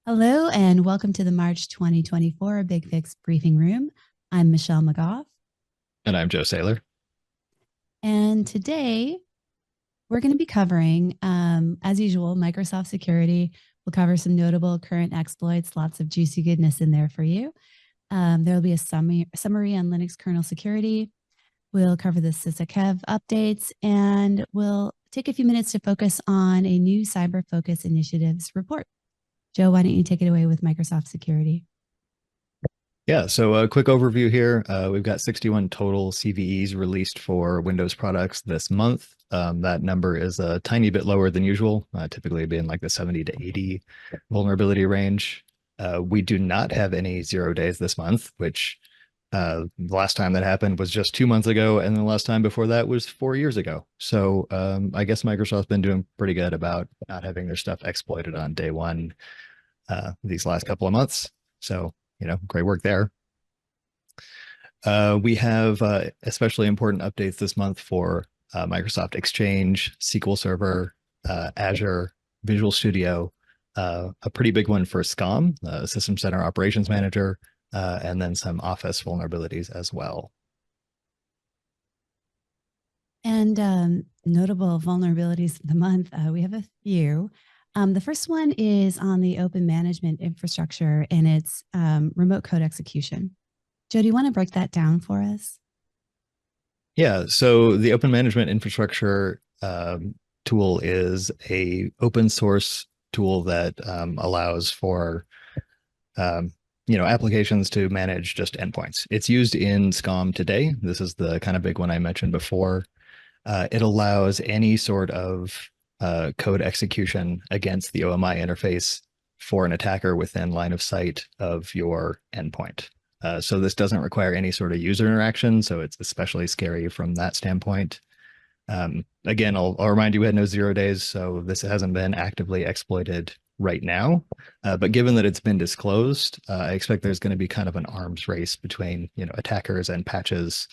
Hello and welcome to the March 2024 BigFix Briefing Room. I'm Michelle McGough. And I'm Joe Saylor. And today we're going to be covering, as usual, Microsoft Security. We'll cover some notable current exploits, lots of juicy goodness in there for you. There will be a summary on Linux kernel security. We'll cover the CISA KEV updates, and we'll take a few minutes to focus on a new cyber focus initiatives report. Joe, why don't you take it away with Microsoft Security? Yeah, so a quick overview here. We've got 61 total CVEs released for Windows products this month. That number is a tiny bit lower than usual, typically being like the 70 to 80 vulnerability range. We do not have any 0 days this month, which the last time that happened was just 2 months ago, and the last time before that was 4 years ago. So I guess Microsoft's been doing pretty good about not having their stuff exploited on day one these last couple of months. So great work there. We have especially important updates this month for Microsoft Exchange, SQL Server, Azure, Visual Studio, a pretty big one for SCOM, System Center Operations Manager, and then some Office vulnerabilities as well. And notable vulnerabilities of the month, we have a few. The first one is on the open management infrastructure and its remote code execution. Joe, do you want to break that down for us? Yeah, so the open management infrastructure tool is a open source tool that allows for applications to manage just endpoints. It's used in SCOM today. This is the kind of big one I mentioned before. It allows any sort of code execution against the OMI interface for an attacker within line of sight of your endpoint. So this doesn't require any sort of user interaction, so it's especially scary from that standpoint. Again, I'll remind you we had no 0 days, so this hasn't been actively exploited right now. But given that it's been disclosed, I expect there's going to be kind of an arms race between attackers and patches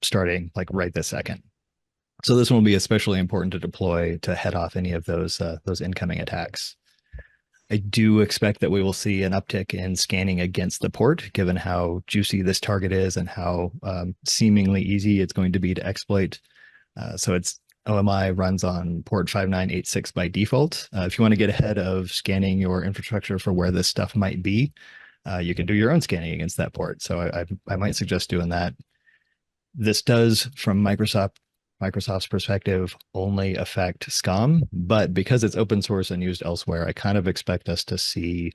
starting like right this second. So this one will be especially important to deploy to head off any of those incoming attacks. I do expect that we will see an uptick in scanning against the port, given how juicy this target is and how seemingly easy it's going to be to exploit. So it's OMI runs on port 5986 by default. If you want to get ahead of scanning your infrastructure for where this stuff might be, you can do your own scanning against that port. So I might suggest doing that. This does, from Microsoft's perspective, only affect SCOM, but because it's open source and used elsewhere, I kind of expect us to see,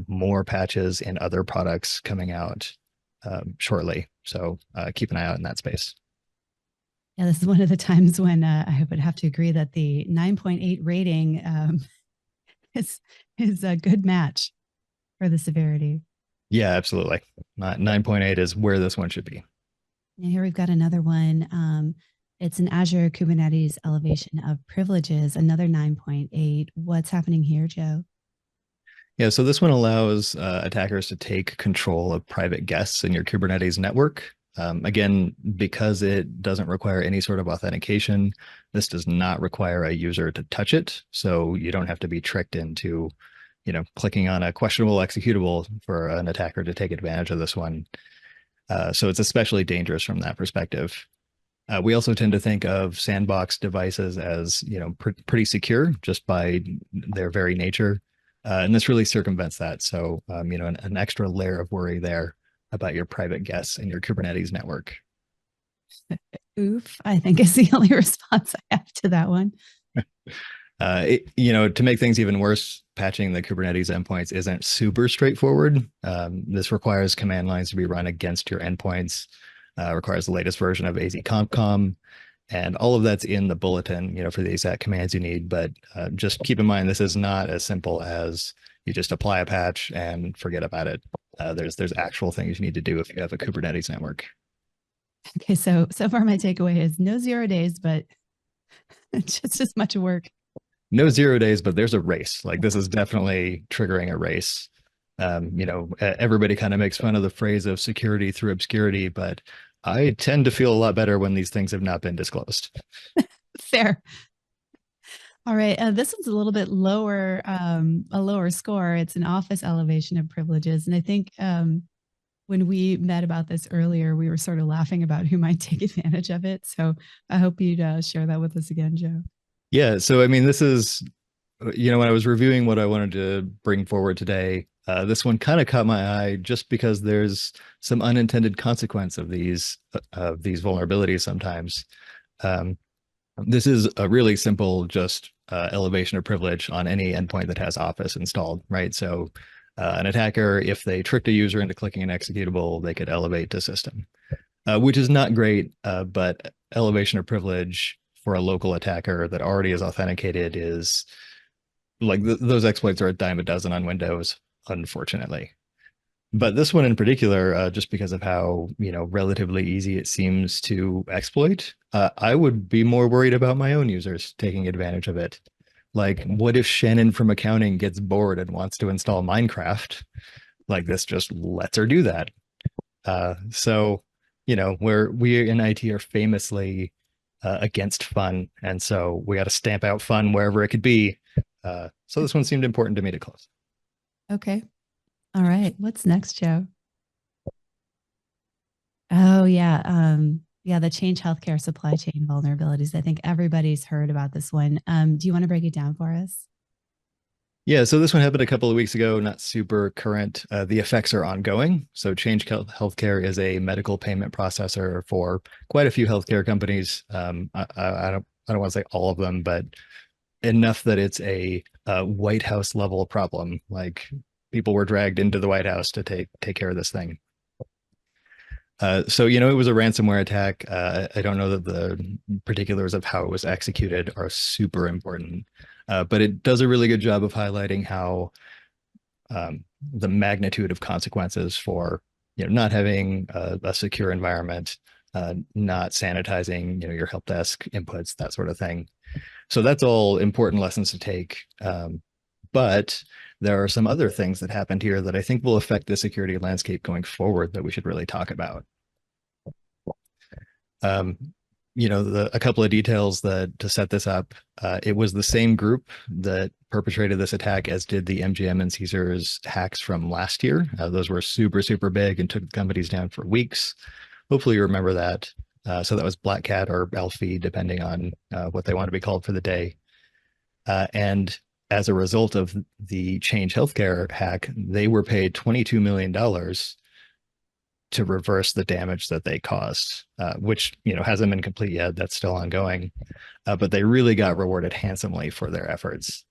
more patches in other products coming out shortly. So keep an eye out in that space. Yeah, this is one of the times when I would have to agree that the 9.8 rating is a good match for the severity. Yeah, absolutely. 9.8 is where this one should be. And here we've got another one. It's an Azure Kubernetes elevation of privileges, another 9.8. What's happening here, Joe? Yeah, so this one allows attackers to take control of private guests in your Kubernetes network. Again, because it doesn't require any sort of authentication, this does not require a user to touch it. So you don't have to be tricked into, clicking on a questionable executable for an attacker to take advantage of this one. So it's especially dangerous from that perspective. We also tend to think of sandbox devices as, pretty secure just by their very nature. And this really circumvents that. So, an extra layer of worry there about your private guests and your Kubernetes network. Oof, I think is the only response I have to that one. To make things even worse, patching the Kubernetes endpoints isn't super straightforward. This requires command lines to be run against your endpoints, requires the latest version of AZ-CompCom, and all of that's in the bulletin, for the exact commands you need. But just keep in mind, this is not as simple as you just apply a patch and forget about it. There's actual things you need to do if you have a Kubernetes network. Okay, so far my takeaway is no 0 days, but it's just as much work. No 0 days, but there's a race. Like this is definitely triggering a race. Everybody kind of makes fun of the phrase of security through obscurity, but I tend to feel a lot better when these things have not been disclosed. Fair. All right. This one's a little bit lower, a lower score. It's an office elevation of privileges. And I think when we met about this earlier, we were sort of laughing about who might take advantage of it. So I hope you'd share that with us again, Joe. Yeah, so I mean, this is, when I was reviewing what I wanted to bring forward today, this one kind of caught my eye just because there's some unintended consequence of these vulnerabilities sometimes. Um, this is a really simple, just elevation of privilege on any endpoint that has Office installed, right? So an attacker, if they tricked a user into clicking an executable, they could elevate to system, which is not great, but elevation of privilege for a local attacker that already is authenticated is like those exploits are a dime a dozen on Windows, unfortunately. But this one in particular, just because of how, relatively easy it seems to exploit, I would be more worried about my own users taking advantage of it. Like, what if Shannon from accounting gets bored and wants to install Minecraft? Like, this just lets her do that. So, where we in IT are famously against fun, and so we got to stamp out fun wherever it could be. So this one seemed important to me to close. Okay. All right. What's next, Joe? Oh yeah. Yeah, the change healthcare supply chain vulnerabilities. I think everybody's heard about this one. Do you want to break it down for us? Yeah, so this one happened a couple of weeks ago, not super current. The effects are ongoing. So Healthcare is a medical payment processor for quite a few healthcare companies. I don't want to say all of them, but enough that it's a White House level problem. Like people were dragged into the White House to take care of this thing. So it was a ransomware attack. I don't know that the particulars of how it was executed are super important, but it does a really good job of highlighting how the magnitude of consequences for not having a secure environment, not sanitizing your help desk inputs, that sort of thing. So that's all important lessons to take. But there are some other things that happened here that I think will affect the security landscape going forward that we should really talk about. Um, a couple of details that to set this up. It was the same group that perpetrated this attack as did the MGM and Caesars hacks from last year. Those were super, super big and took companies down for weeks. Hopefully you remember that. So that was Black Cat or Elfie, depending on what they want to be called for the day. And as a result of the Change Healthcare hack, they were paid $22 million to reverse the damage that they caused, which hasn't been complete yet. That's still ongoing, but they really got rewarded handsomely for their efforts.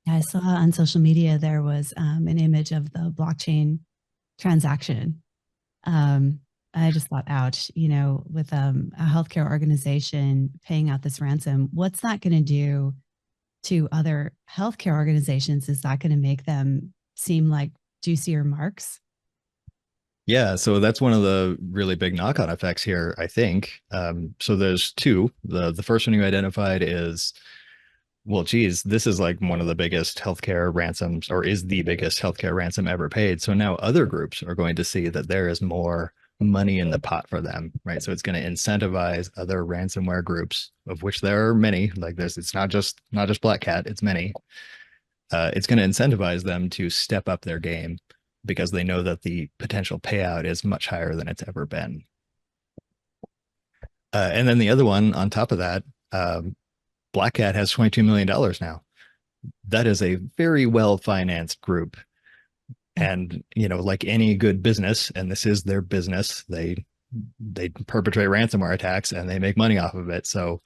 Yeah, I saw on social media there was an image of the blockchain transaction. I just thought, ouch, with a healthcare organization paying out this ransom, what's that going to do to other healthcare organizations? Is that going to make them seem like juicier marks? Yeah, so that's one of the really big knock-on effects here, I think. So there's two. The first one you identified is, well, geez, this is like one of the biggest healthcare ransoms, or is the biggest healthcare ransom ever paid. So now other groups are going to see that there is more money in the pot for them, right? So it's going to incentivize other ransomware groups, of which there are many. Like it's not just Black Cat, it's many. It's going to incentivize them to step up their game because they know that the potential payout is much higher than it's ever been. And then the other one on top of that, Black Cat has $22 million now. That is a very well financed group. And, like any good business, and this is their business, they perpetrate ransomware attacks and they make money off of it. So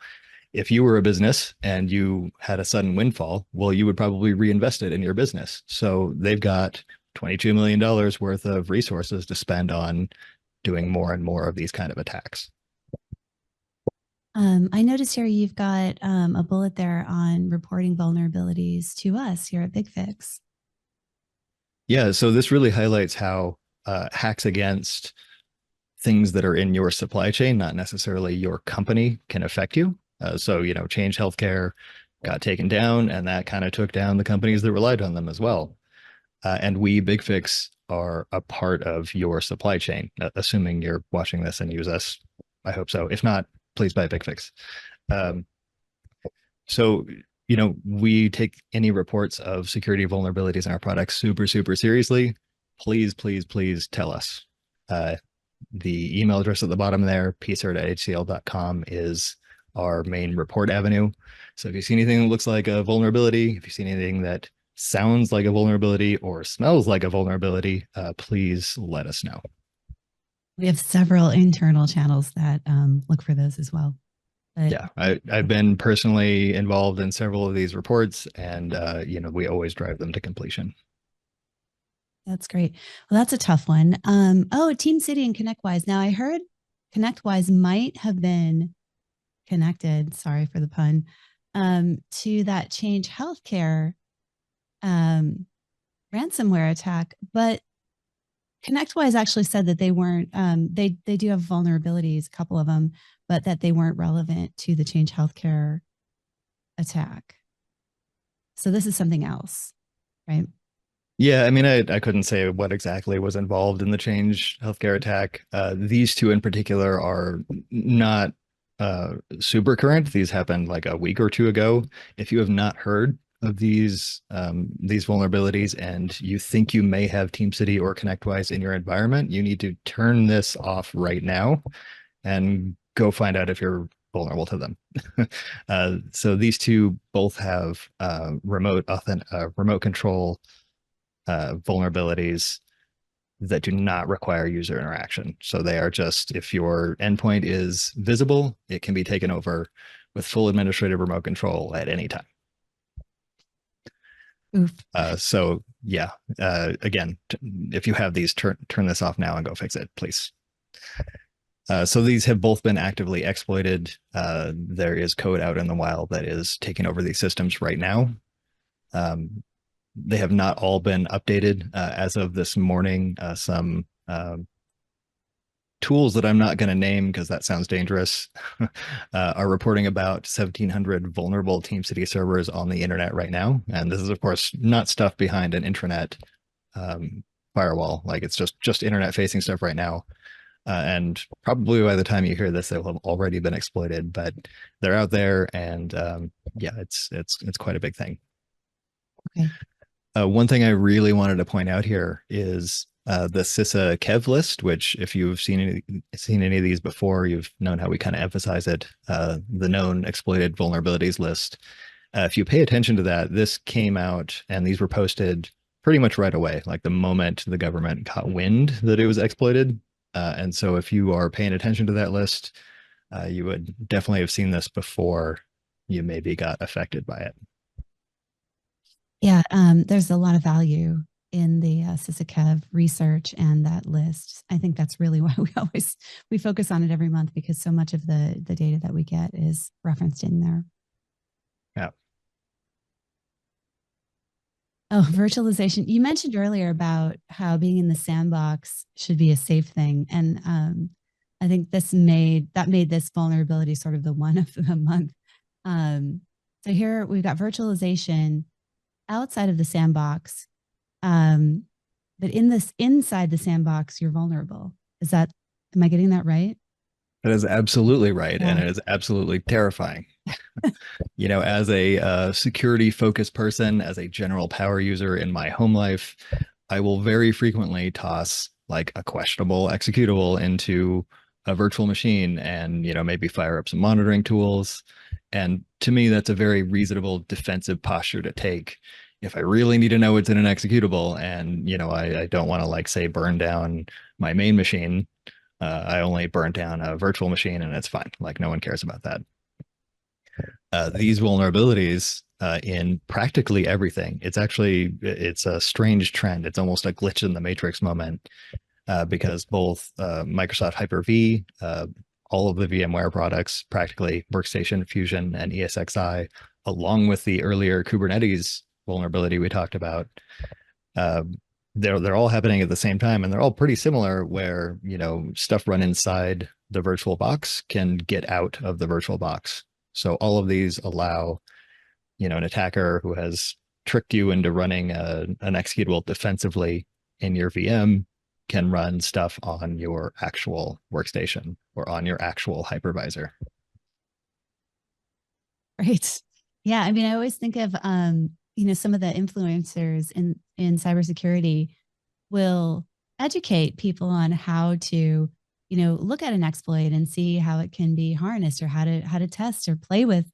if you were a business and you had a sudden windfall, well, you would probably reinvest it in your business. So they've got $22 million worth of resources to spend on doing more and more of these kind of attacks. I noticed here you've got a bullet there on reporting vulnerabilities to us here at BigFix. Yeah, so this really highlights how hacks against things that are in your supply chain, not necessarily your company, can affect you. So, Change Healthcare got taken down, and that kind of took down the companies that relied on them as well. And we, BigFix, are a part of your supply chain, assuming you're watching this and use us. I hope so. If not, please buy BigFix. Um, So, we take any reports of security vulnerabilities in our products super, super seriously. Please, please, please tell us. Uh, the email address at the bottom there, pcert@hcl.com, is our main report avenue. So if you see anything that looks like a vulnerability, if you see anything that sounds like a vulnerability or smells like a vulnerability, please let us know. We have several internal channels that look for those as well. But Yeah, I've been personally involved in several of these reports, and we always drive them to completion. that's great. Well, that's a tough one. Team City and ConnectWise. Now I heard ConnectWise might have been connected, sorry for the pun, to that Change Healthcare um, ransomware attack. But ConnectWise actually said that they weren't, they do have vulnerabilities, a couple of them, but that they weren't relevant to the Change Healthcare attack. So this is something else, right? Yeah, I mean, I couldn't say what exactly was involved in the Change Healthcare attack. These two in particular are not super current. These happened like a week or two ago. If you have not heard of these vulnerabilities and you think you may have TeamCity or ConnectWise in your environment, you need to turn this off right now and go find out if you're vulnerable to them. So these two both have remote control vulnerabilities that do not require user interaction. So they are just, if your endpoint is visible, it can be taken over with full administrative remote control at any time. Oof. So yeah, again, if you have these, turn this off now and go fix it, please. So these have both been actively exploited. There is code out in the wild that is taking over these systems right now. They have not all been updated as of this morning. Some tools that I'm not going to name because that sounds dangerous are reporting about 1,700 vulnerable TeamCity servers on the internet right now. And this is, of course, not stuff behind an intranet firewall. Like it's just internet facing stuff right now. And probably by the time you hear this, they will have already been exploited, but they're out there, and yeah, it's quite a big thing. Okay. One thing I really wanted to point out here is the CISA KEV list, which if you've seen any of these before, you've known how we kind of emphasize it. The known exploited vulnerabilities list. If you pay attention to that, this came out and these were posted pretty much right away, like the moment the government caught wind that it was exploited. And so if you are paying attention to that list, you would definitely have seen this before you maybe got affected by it. Yeah, there's a lot of value in the CISA KEV research and that list. I think that's really why we focus on it every month, because so much of the data that we get is referenced in there. Yeah. Oh, virtualization. You mentioned earlier about how being in the sandbox should be a safe thing. And I think that made this vulnerability sort of the one of the month. So here we've got virtualization outside of the sandbox. But inside the sandbox, you're vulnerable. Am I getting that right? That is absolutely right. Yeah. And it is absolutely terrifying. As a security focused person, as a general power user in my home life, I will very frequently toss like a questionable executable into a virtual machine and, maybe fire up some monitoring tools. And to me, that's a very reasonable defensive posture to take. If I really need to know what's in an executable and, I don't want to like say burn down my main machine, I only burnt down a virtual machine and it's fine. Like no one cares about that. These vulnerabilities in practically everything. It's a strange trend. It's almost a glitch in the matrix moment because both Microsoft Hyper-V, all of the VMware products, practically Workstation, Fusion, and ESXi, along with the earlier Kubernetes vulnerability we talked about, they're all happening at the same time, and they're all pretty similar. Where stuff run inside the virtual box can get out of the virtual box. So all of these allow, an attacker who has tricked you into running an executable defensively in your VM can run stuff on your actual workstation or on your actual hypervisor. Right. Yeah, I mean, I always think of some of the influencers in cybersecurity will educate people on how to, look at an exploit and see how it can be harnessed, or how to test or play with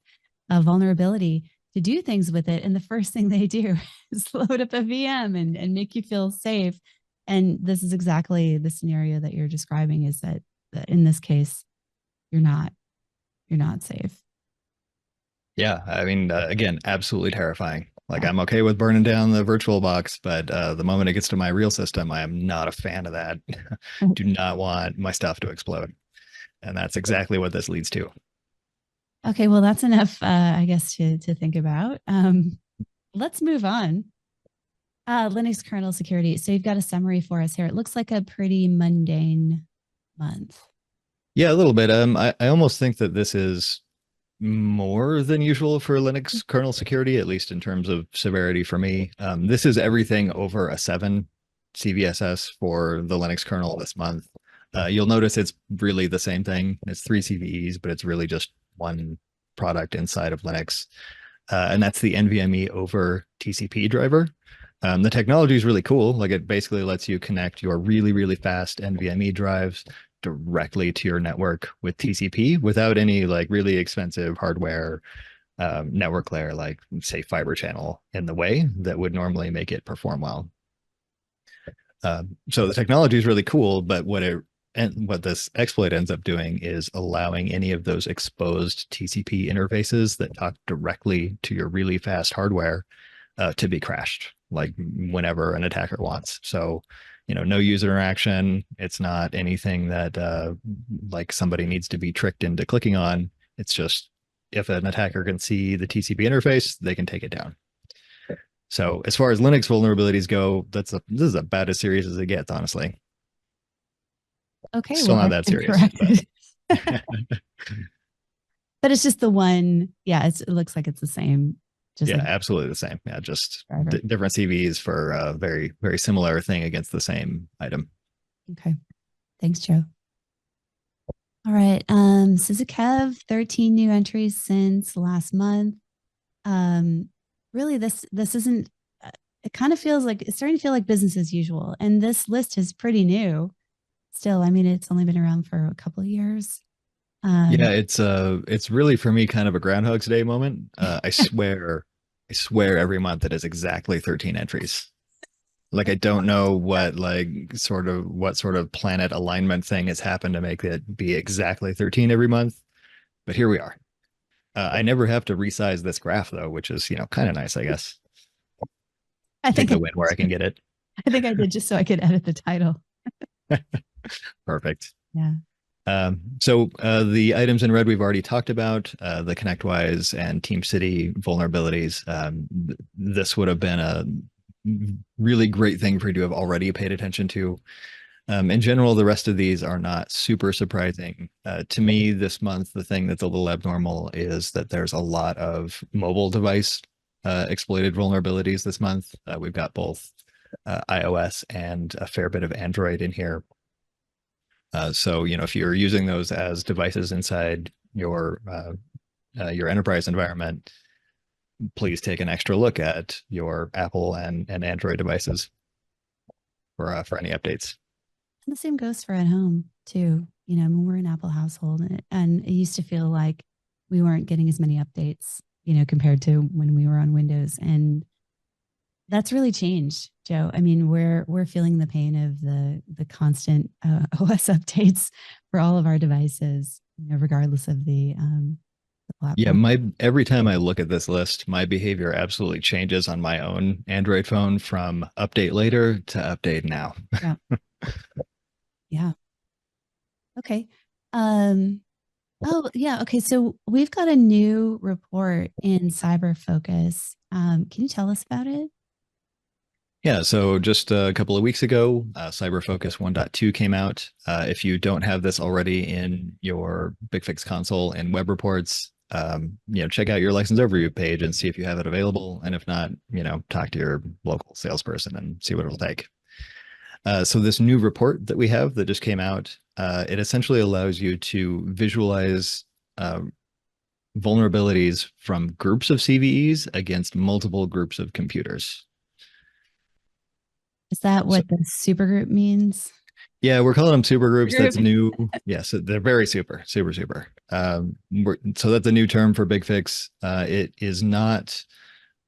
a vulnerability to do things with it. And the first thing they do is load up a VM and make you feel safe. And this is exactly the scenario that you're describing, is that in this case, you're not you're not safe. Yeah, I mean, again, absolutely terrifying. Like Yeah. I'm okay with burning down the virtual box, but the moment it gets to my real system, I am not a fan of that. Do not want my stuff to explode. And that's exactly what this leads to. Okay, well, that's enough, I guess, to think about. Let's move on. Linux kernel security. So you've got a summary for us here. It looks like a pretty mundane month. Yeah, a little bit. I almost think that this is more than usual for Linux kernel security, at least in terms of severity for me. This is everything over a 7 CVSS for the Linux kernel this month. You'll notice it's really the same thing. It's 3 CVEs, but it's really just one product inside of Linux. And that's the NVMe over TCP driver. The technology is really cool. Like it basically lets you connect your really, really fast NVMe drives directly to your network with TCP without any like really expensive hardware network layer, like say fiber channel in the way that would normally make it perform well. So the technology is really cool, but what this exploit ends up doing is allowing any of those exposed TCP interfaces that talk directly to your really fast hardware to be crashed, like whenever an attacker wants. So, no user interaction. It's not anything that like somebody needs to be tricked into clicking on. It's just if an attacker can see the TCP interface, they can take it down. So as far as Linux vulnerabilities go, this is about as serious as it gets, honestly. Okay, Still well, not I've that been serious, but corrected. But it's just the one. Yeah, it looks like it's the same, just yeah, like absolutely the same. Yeah, just driver. different CVs for a very, very similar thing against the same item. Okay, thanks, Joe. All right, CISA KEV, 13 new entries since last month. Um, Really, this isn't. It kind of feels like it's starting to feel like business as usual, and this list is pretty new. Still, I mean, it's only been around for a couple of years. Yeah, Um, it's really for me kind of a Groundhog's Day moment. I swear every month it is exactly 13 entries. Like I don't know what sort of planet alignment thing has happened to make it be exactly 13 every month, but here we are. I never have to resize this graph though, which is, kind of nice, I guess. I Take think the win where I can get it. I think I did just so I could edit the title. Perfect. Yeah. So the items in red we've already talked about, the ConnectWise and Team City vulnerabilities. This would have been a really great thing for you to have already paid attention to. In general, the rest of these are not super surprising. To me, this month, the thing that's a little abnormal is that there's a lot of mobile device exploited vulnerabilities this month. We've got both iOS and a fair bit of Android in here. So, if you're using those as devices inside your enterprise environment, please take an extra look at your Apple and Android devices for any updates. And the same goes for at home too. I mean, we're an Apple household, and it used to feel like we weren't getting as many updates, compared to when we were on Windows, and that's really changed, Joe. I mean, we're feeling the pain of the constant OS updates for all of our devices, regardless of the Yeah, platform. my every time I look at this list, my behavior absolutely changes on my own Android phone from update later to update now. Yeah, yeah. Okay. Um, Oh, yeah. Okay. So we've got a new report in Cyber Focus. Can you tell us about it? Yeah, so just a couple of weeks ago, Cyber Focus 1.2 came out. If you don't have this already in your BigFix console and web reports, check out your license overview page and see if you have it available. And if not, talk to your local salesperson and see what it'll take. So this new report that we have that just came out, it essentially allows you to visualize uh, vulnerabilities from groups of CVEs against multiple groups of computers. Is that So, what the supergroup means? yeah, we're calling them supergroups. That's Group. new. Yes, they're very super. So that's a new term for BigFix. It is not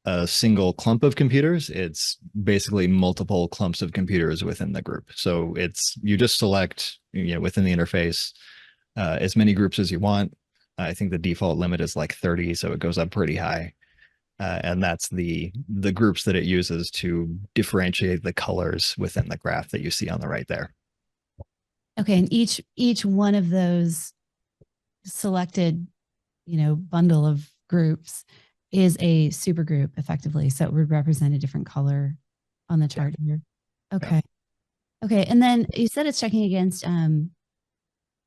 a single clump of computers. It's basically multiple clumps of computers within the group. So it's you just select, within the interface, as many groups as you want. I think the default limit is like 30, so it goes up pretty high. And that's the groups that it uses to differentiate the colors within the graph that you see on the right there. Okay, and each one of those selected, bundle of groups is a supergroup effectively. So it would represent a different color on the chart here. Yeah. Okay. Okay. And then you said it's checking against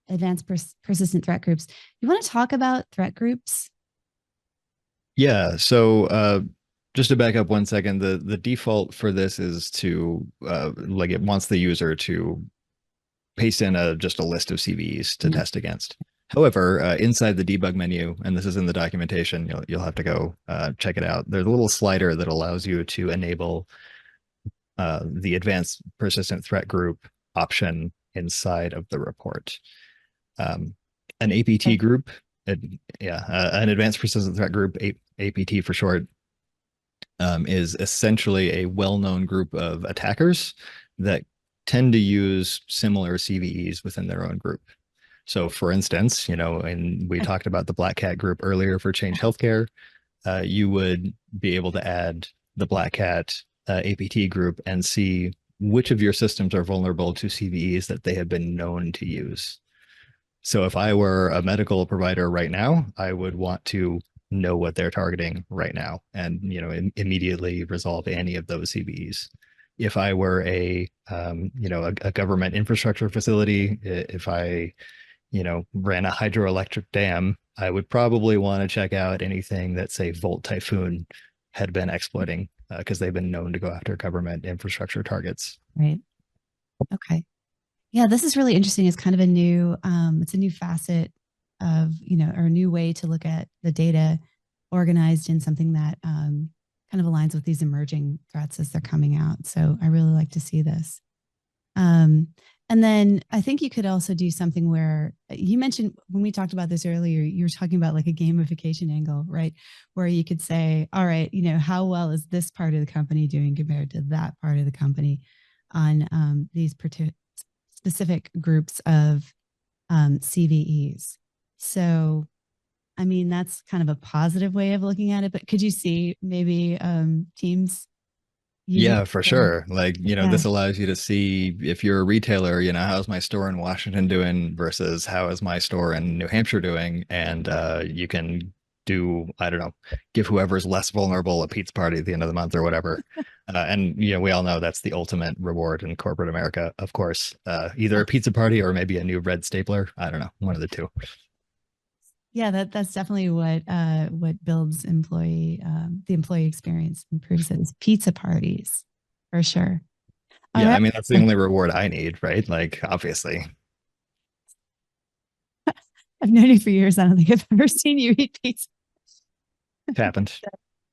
advanced persistent threat groups. You want to talk about threat groups? Yeah. So just to back up 1 second, the default for this is to like it wants the user to paste in just a list of CVEs to test against. However, inside the debug menu, and this is in the documentation, you'll have to go check it out. There's a little slider that allows you to enable the advanced persistent threat group option inside of the report. An APT group, an advanced persistent threat group, APT for short, is essentially a well-known group of attackers that tend to use similar CVEs within their own group. So for instance, and we talked about the Black Cat group earlier for Change Healthcare, you would be able to add the Black Cat APT group and see which of your systems are vulnerable to CVEs that they have been known to use. So if I were a medical provider right now, I would want to know what they're targeting right now and immediately resolve any of those CVEs. If I were a government infrastructure facility, if I ran a hydroelectric dam, I would probably want to check out anything that, say, Volt Typhoon had been exploiting because they've been known to go after government infrastructure targets. Right. Okay. Yeah, this is really interesting. It's kind of it's a new facet of, or a new way to look at the data organized in something that kind of aligns with these emerging threats as they're coming out. So I really like to see this. And then I think you could also do something where you mentioned when we talked about this earlier, you were talking about like a gamification angle, right? Where you could say, all right, how well is this part of the company doing compared to that part of the company on these specific groups of CVEs. So, I mean, that's kind of a positive way of looking at it, but could you see maybe teams using Yeah, for sure. Like, this allows you to see if you're a retailer, how's my store in Washington doing versus how is my store in New Hampshire doing? And you can do, I don't know, give whoever's less vulnerable a pizza party at the end of the month or whatever. And, we all know that's the ultimate reward in corporate America, of course. Either a pizza party or maybe a new red stapler. I don't know, one of the two. Yeah, that's definitely what builds the employee experience, improves it is pizza parties for sure. All Yeah, right. I mean, that's the only reward I need, right? Like, obviously. I've known you for years. I don't think I've ever seen you eat pizza. It happened.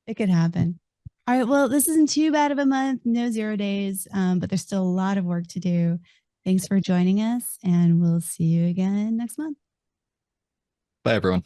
It could happen. All right. Well, this isn't too bad of a month, no 0 days, but there's still a lot of work to do. Thanks for joining us, and we'll see you again next month. Bye, everyone.